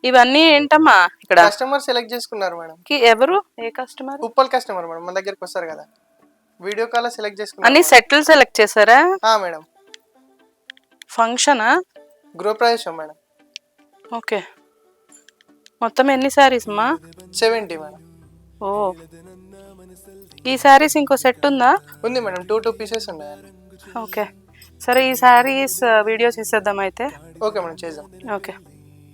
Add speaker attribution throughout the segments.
Speaker 1: ఇవన్నీ ఏంటమ్మా ఇక్కడ?
Speaker 2: కస్టమర్ సెలెక్ట్ చేసుకున్నారు మేడం.
Speaker 1: ఎవరు? ఏ కస్టమర్?
Speaker 2: ఉప్పల్ కస్టమర్ మేడం, మన దగ్గరికి వస్తారు కదా, వీడియో కాల్ సెలెక్ట్ చేసుకున్నారు.
Speaker 1: అన్ని సెట్లు సెలెక్ట్ చేశారా
Speaker 2: మేడం?
Speaker 1: ఫంక్షనా?
Speaker 2: గృహప్రవేశం మేడం.
Speaker 1: ఓకే. మొత్తం ఎన్ని శారీస్ అమ్మా?
Speaker 2: 70 మేడం.
Speaker 1: ఓ, ఈ శారీస్ ఇంకో సెట్ ఉందా?
Speaker 2: ఉంది మేడం, 2 పీసెస్ ఉన్నాయి.
Speaker 1: ఓకే, సరే ఈ శారీస్ వీడియోస్ ఇచ్చేద్దాం అయితే.
Speaker 2: ఓకే మేడం, చేద్దాం.
Speaker 1: Okay.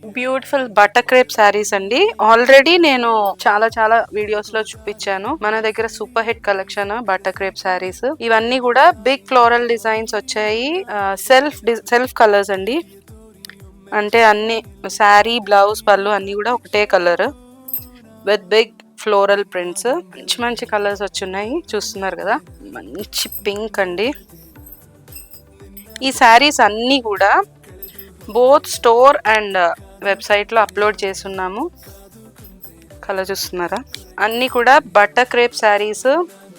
Speaker 1: Beautiful butter crepe saris అండి. ఆల్రెడీ నేను చాలా వీడియోస్ లో చూపించాను. మన దగ్గర super hit collection butter crepe saris. ఇవన్నీ కూడా బిగ్ ఫ్లోరల్ డిజైన్స్ వచ్చాయి. సెల్ఫ్ కలర్స్ అండి. అంటే అన్ని శారీ, బ్లౌజ్, పళ్ళు అన్ని కూడా ఒకటే colour with big floral prints. మంచి కలర్స్ వచ్చున్నాయి, చూస్తున్నారు కదా. మంచి పింక్ అండి. ఈ శారీస్ అన్నీ కూడా బోత్ స్టోర్ అండ్ వెబ్సైట్లో అప్లోడ్ చేస్తున్నాము. కలర్ చూస్తున్నారా? అన్నీ కూడా butter crepe saris.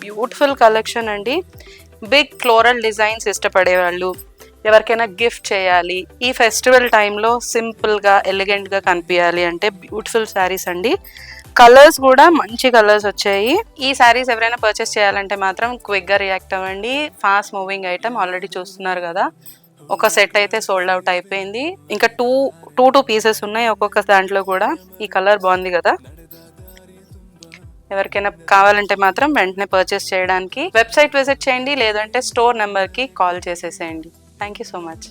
Speaker 1: Beautiful collection అండి. బిగ్ ఫ్లోరల్ డిజైన్స్ ఇష్టపడేవాళ్ళు, ఎవరికైనా గిఫ్ట్ చేయాలి, ఈ ఫెస్టివల్ టైంలో సింపుల్గా ఎలిగెంట్గా కనిపించాలి అంటే బ్యూటిఫుల్ శారీస్ అండి. కలర్స్ కూడా మంచి కలర్స్ వచ్చాయి. ఈ శారీస్ ఎవరైనా పర్చేస్ చేయాలంటే మాత్రం క్విక్గా రియాక్ట్ అవ్వండి. Fast moving item. ఆల్రెడీ చూస్తున్నారు కదా, ఒక సెట్ అయితే సోల్డ్ అవుట్ అయిపోయింది. ఇంకా టూ పీసెస్ ఉన్నాయి ఒక్కొక్క దాంట్లో కూడా. ఈ కలర్ బాగుంది కదా. ఎవరికైనా కావాలంటే మాత్రం వెంటనే పర్చేస్ చేయడానికి వెబ్సైట్ విజిట్ చేయండి, లేదంటే స్టోర్ నెంబర్కి కాల్ చేసేసేయండి. Thank you so much.